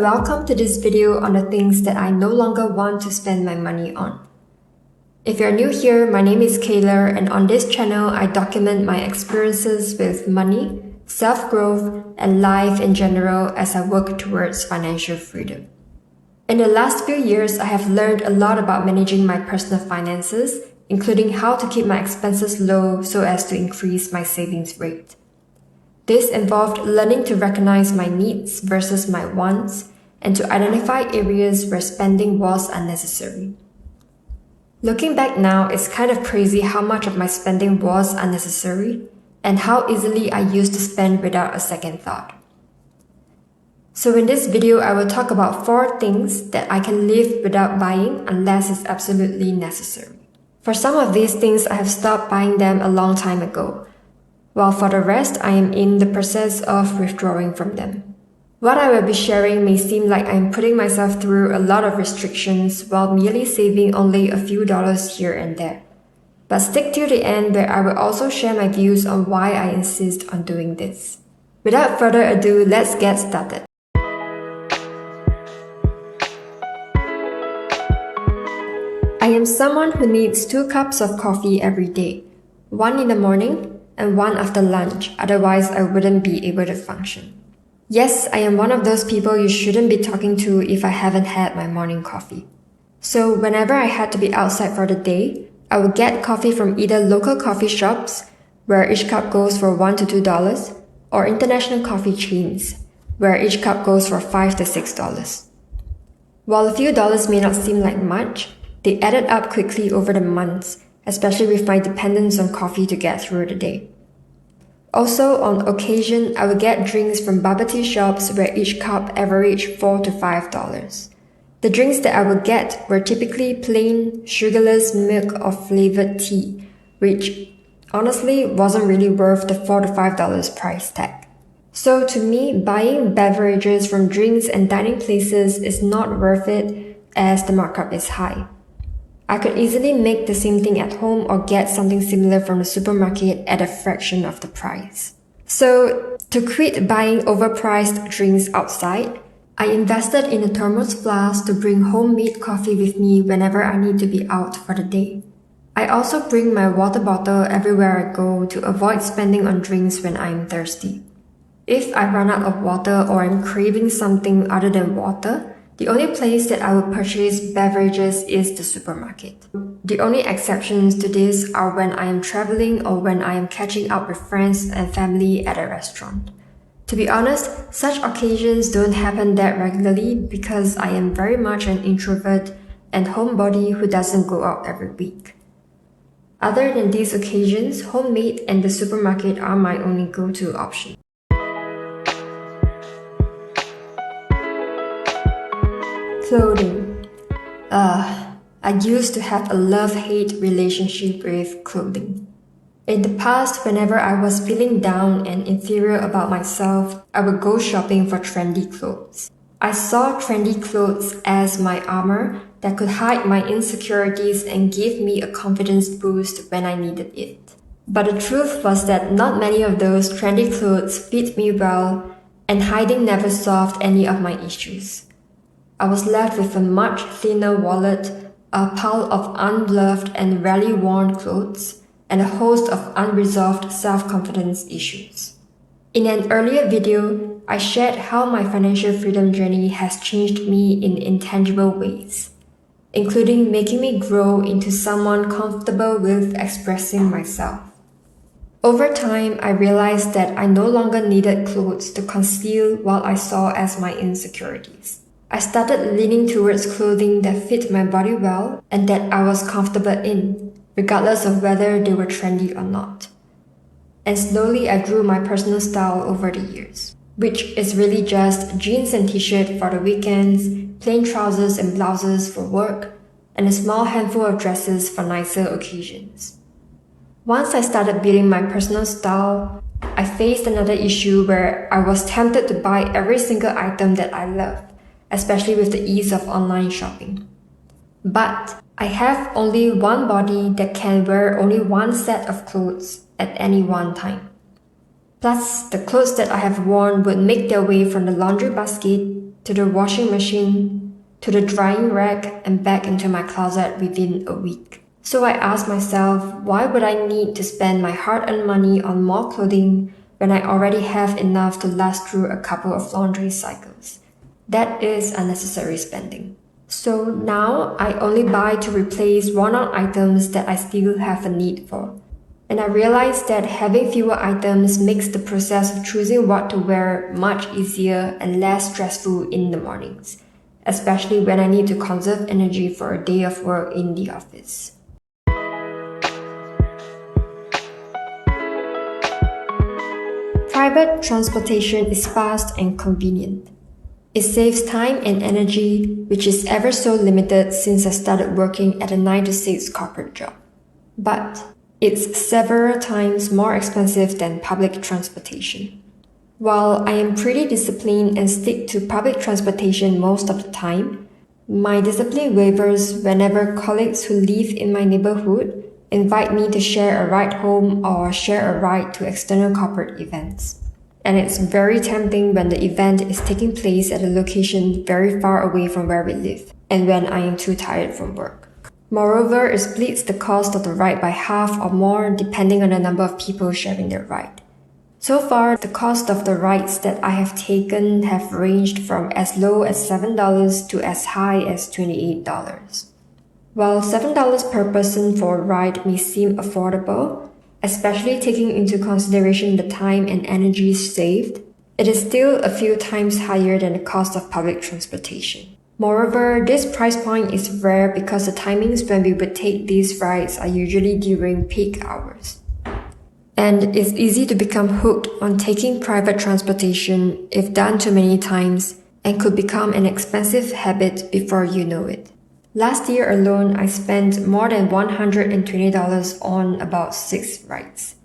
welcome to this video on the things that I no longer want to spend my money on. If you're new here, my name is Kayla, and on this channel, I document my experiences with money, self-growth, and life in general as I work towards financial freedom. In the last few years, I have learned a lot about managing my personal finances, including how to keep my expenses low so as to increase my savings rate. This involved learning to recognize my needs versus my wants and to identify areas where spending was unnecessary. Looking back now, it's kind of crazy how much of my spending was unnecessary and how easily I used to spend without a second thought. So in this video, I will talk about 4 things that I can live without buying unless it's absolutely necessary. For some of these things, I have stopped buying them a long time ago, while for the rest, I am in the process of withdrawing from them. What I will be sharing may seem like I am putting myself through a lot of restrictions while merely saving only a few dollars here and there. But stick to the end where I will also share my views on why I insist on doing this. Without further ado, let's get started. I am someone who needs 2 cups of coffee every day, 1 in the morning and 1 after lunch, otherwise I wouldn't be able to function. Yes, I am one of those people you shouldn't be talking to if I haven't had my morning coffee. So whenever I had to be outside for the day, I would get coffee from either local coffee shops, where each cup goes for $1 to $2, or international coffee chains, where each cup goes for $5 to $6. While a few dollars may not seem like much, they added up quickly over the months, especially with my dependence on coffee to get through the day. Also, on occasion, I would get drinks from bubble tea shops where each cup averaged $4 to $5. The drinks that I would get were typically plain, sugarless milk or flavored tea, which honestly wasn't really worth the $4 to $5 price tag. So to me, buying beverages from drinks and dining places is not worth it as the markup is high. I could easily make the same thing at home or get something similar from the supermarket at a fraction of the price. So, to quit buying overpriced drinks outside, I invested in a thermos flask to bring homemade coffee with me whenever I need to be out for the day. I also bring my water bottle everywhere I go to avoid spending on drinks when I am thirsty. If I run out of water or am craving something other than water, the only place that I would purchase beverages is the supermarket. The only exceptions to this are when I am traveling or when I am catching up with friends and family at a restaurant. To be honest, such occasions don't happen that regularly because I am very much an introvert and homebody who doesn't go out every week. Other than these occasions, homemade and the supermarket are my only go-to option. Clothing. I used to have a love-hate relationship with clothing. In the past, whenever I was feeling down and inferior about myself, I would go shopping for trendy clothes. I saw trendy clothes as my armor that could hide my insecurities and give me a confidence boost when I needed it. But the truth was that not many of those trendy clothes fit me well, and hiding never solved any of my issues. I was left with a much thinner wallet, a pile of unloved and rarely worn clothes, and a host of unresolved self-confidence issues. In an earlier video, I shared how my financial freedom journey has changed me in intangible ways, including making me grow into someone comfortable with expressing myself. Over time, I realized that I no longer needed clothes to conceal what I saw as my insecurities. I started leaning towards clothing that fit my body well and that I was comfortable in, regardless of whether they were trendy or not. And slowly I grew my personal style over the years, which is really just jeans and t-shirt for the weekends, plain trousers and blouses for work, and a small handful of dresses for nicer occasions. Once I started building my personal style, I faced another issue where I was tempted to buy every single item that I loved, especially with the ease of online shopping. But I have only one body that can wear only one set of clothes at any one time. Plus, the clothes that I have worn would make their way from the laundry basket to the washing machine to the drying rack and back into my closet within a week. So I asked myself, why would I need to spend my hard-earned money on more clothing when I already have enough to last through a couple of laundry cycles? That is unnecessary spending. So now I only buy to replace worn-out items that I still have a need for. And I realized that having fewer items makes the process of choosing what to wear much easier and less stressful in the mornings, especially when I need to conserve energy for a day of work in the office. Private transportation is fast and convenient. It saves time and energy, which is ever so limited since I started working at a 9 to 6 corporate job. But it's several times more expensive than public transportation. While I am pretty disciplined and stick to public transportation most of the time, my discipline wavers whenever colleagues who live in my neighborhood invite me to share a ride home or share a ride to external corporate events. And it's very tempting when the event is taking place at a location very far away from where we live, and when I am too tired from work. Moreover, it splits the cost of the ride by half or more depending on the number of people sharing the ride. So far, the cost of the rides that I have taken have ranged from as low as $7 to as high as $28. While $7 per person for a ride may seem affordable, especially taking into consideration the time and energy saved, it is still a few times higher than the cost of public transportation. Moreover, this price point is rare because the timings when we would take these rides are usually during peak hours. And it's easy to become hooked on taking private transportation if done too many times and could become an expensive habit before you know it. Last year alone, I spent more than $120 on about 6 rides,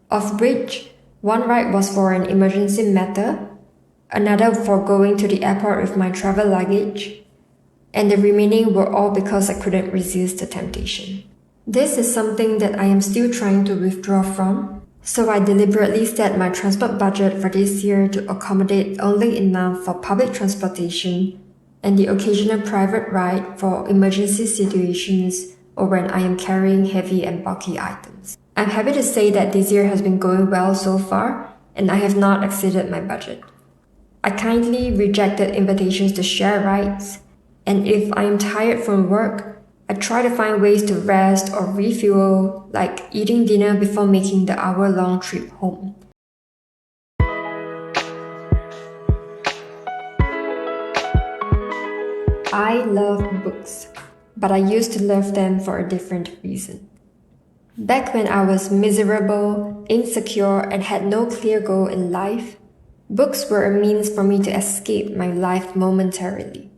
of which one ride was for an emergency matter, another for going to the airport with my travel luggage, and the remaining were all because I couldn't resist the temptation. This is something that I am still trying to withdraw from, so I deliberately set my transport budget for this year to accommodate only enough for public transportation and the occasional private ride for emergency situations or when I am carrying heavy and bulky items. I'm happy to say that this year has been going well so far, and I have not exceeded my budget. I kindly rejected invitations to share rides, and if I am tired from work, I try to find ways to rest or refuel, like eating dinner before making the hour-long trip home. I love books, but I used to love them for a different reason. Back when I was miserable, insecure, and had no clear goal in life, books were a means for me to escape my life momentarily.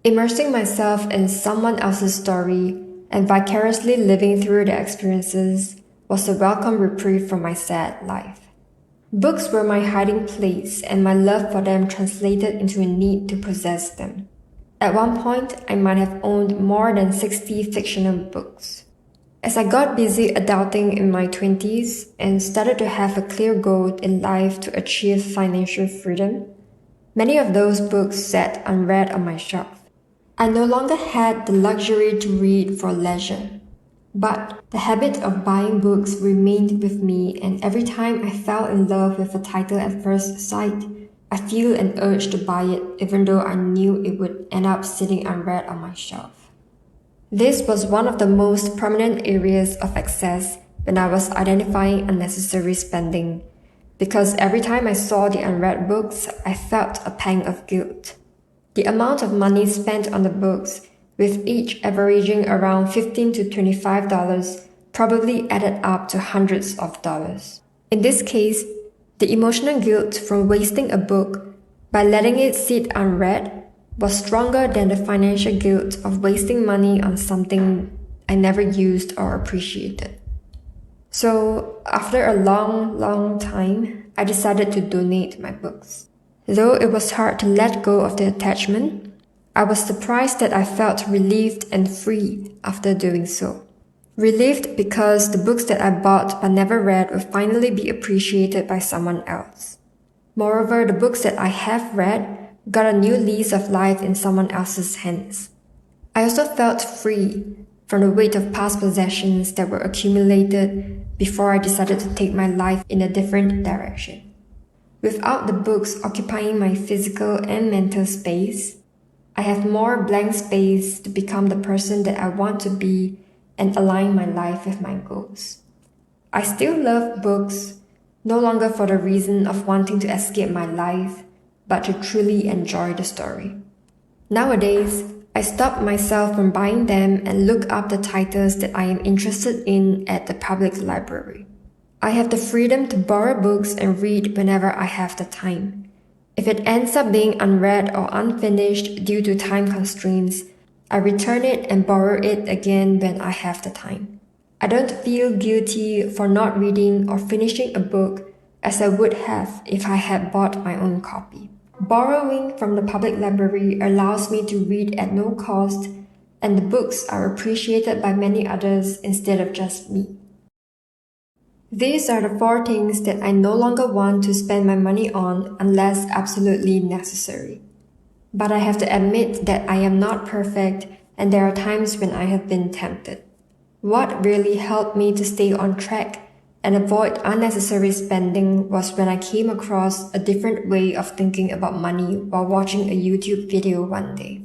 Immersing myself in someone else's story and vicariously living through their experiences was a welcome reprieve from my sad life. Books were my hiding place, and my love for them translated into a need to possess them. At one point, I might have owned more than 60 fictional books. As I got busy adulting in my 20s and started to have a clear goal in life to achieve financial freedom, many of those books sat unread on my shelf. I no longer had the luxury to read for leisure, but the habit of buying books remained with me, and every time I fell in love with a title at first sight, I feel an urge to buy it even though I knew it would end up sitting unread on my shelf. This was one of the most prominent areas of excess when I was identifying unnecessary spending, because every time I saw the unread books, I felt a pang of guilt. The amount of money spent on the books, with each averaging around $15 to $25, probably added up to hundreds of dollars. In this case, the emotional guilt from wasting a book by letting it sit unread was stronger than the financial guilt of wasting money on something I never used or appreciated. So, after a long time, I decided to donate my books. Though it was hard to let go of the attachment, I was surprised that I felt relieved and free after doing so. Relieved because the books that I bought but never read will finally be appreciated by someone else. Moreover, the books that I have read got a new lease of life in someone else's hands. I also felt free from the weight of past possessions that were accumulated before I decided to take my life in a different direction. Without the books occupying my physical and mental space, I have more blank space to become the person that I want to be and align my life with my goals. I still love books, no longer for the reason of wanting to escape my life, but to truly enjoy the story. Nowadays, I stop myself from buying them and look up the titles that I am interested in at the public library. I have the freedom to borrow books and read whenever I have the time. If it ends up being unread or unfinished due to time constraints, I return it and borrow it again when I have the time. I don't feel guilty for not reading or finishing a book as I would have if I had bought my own copy. Borrowing from the public library allows me to read at no cost, and the books are appreciated by many others instead of just me. These are the 4 things that I no longer want to spend my money on unless absolutely necessary. But I have to admit that I am not perfect and there are times when I have been tempted. What really helped me to stay on track and avoid unnecessary spending was when I came across a different way of thinking about money while watching a YouTube video one day.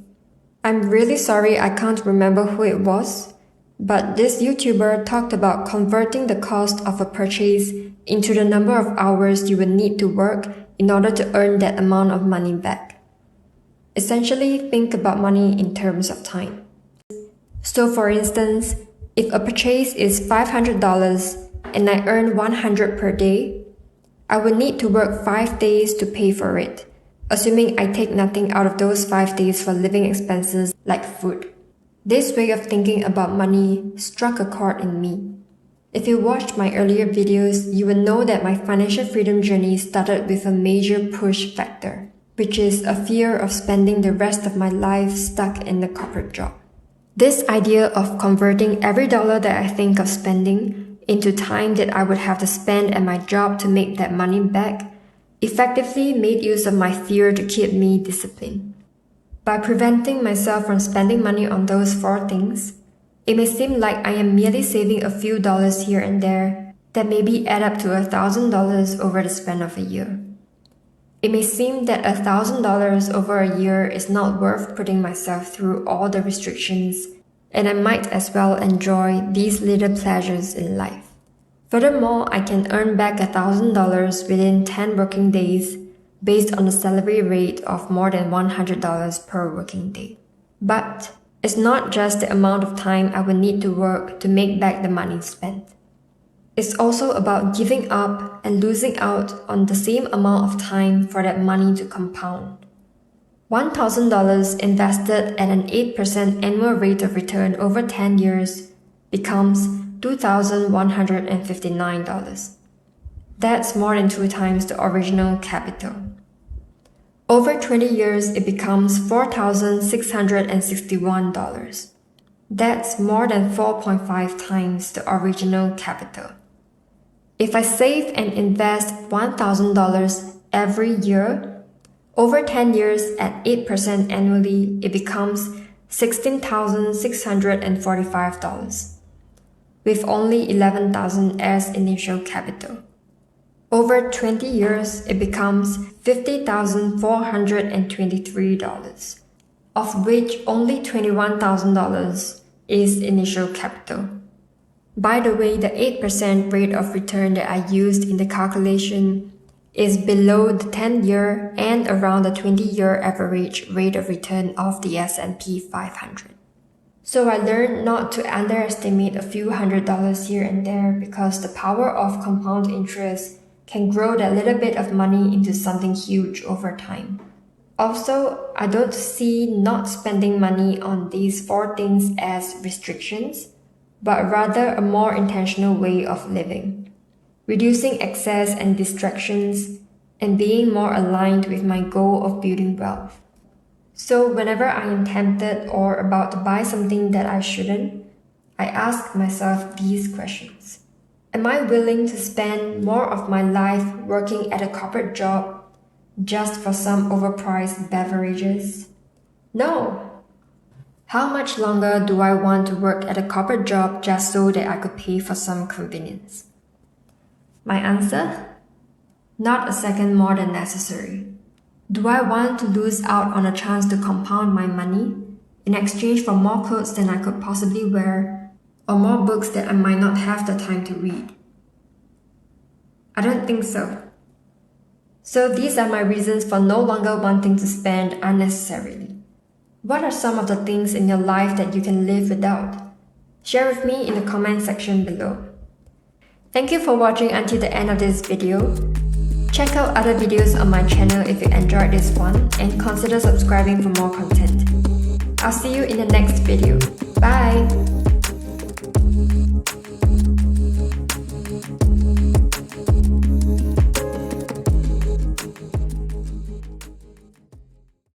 I'm really sorry I can't remember who it was, but this YouTuber talked about converting the cost of a purchase into the number of hours you would need to work in order to earn that amount of money back. Essentially, think about money in terms of time. So for instance, if a purchase is $500 and I earn $100 per day, I would need to work 5 days to pay for it, assuming I take nothing out of those 5 days for living expenses like food. This way of thinking about money struck a chord in me. If you watched my earlier videos, you will know that my financial freedom journey started with a major push factor, which is a fear of spending the rest of my life stuck in the corporate job. This idea of converting every dollar that I think of spending into time that I would have to spend at my job to make that money back effectively made use of my fear to keep me disciplined. By preventing myself from spending money on those 4 things, it may seem like I am merely saving a few dollars here and there that maybe add up to $1,000 over the span of a year. It may seem that $1,000 over a year is not worth putting myself through all the restrictions, and I might as well enjoy these little pleasures in life. Furthermore, I can earn back $1,000 within 10 working days based on a salary rate of more than $100 per working day. But it's not just the amount of time I will need to work to make back the money spent. It's also about giving up and losing out on the same amount of time for that money to compound. $1,000 invested at an 8% annual rate of return over 10 years becomes $2,159. That's more than 2 times the original capital. Over 20 years, it becomes $4,661. That's more than 4.5 times the original capital. If I save and invest $1,000 every year, over 10 years at 8% annually, it becomes $16,645, with only $11,000 as initial capital. Over 20 years, it becomes $50,423, of which only $21,000 is initial capital. By the way, the 8% rate of return that I used in the calculation is below the 10-year and around the 20-year average rate of return of the S&P 500. So I learned not to underestimate a few $100s here and there because the power of compound interest can grow that little bit of money into something huge over time. Also, I don't see not spending money on these 4 things as restrictions, but rather a more intentional way of living, reducing excess and distractions, and being more aligned with my goal of building wealth. So whenever I am tempted or about to buy something that I shouldn't, I ask myself these questions. Am I willing to spend more of my life working at a corporate job just for some overpriced beverages? No. How much longer do I want to work at a corporate job just so that I could pay for some convenience? My answer? Not a second more than necessary. Do I want to lose out on a chance to compound my money in exchange for more clothes than I could possibly wear or more books that I might not have the time to read? I don't think so. So these are my reasons for no longer wanting to spend unnecessarily. What are some of the things in your life that you can live without? Share with me in the comment section below. Thank you for watching until the end of this video. Check out other videos on my channel if you enjoyed this one and consider subscribing for more content. I'll see you in the next video. Bye!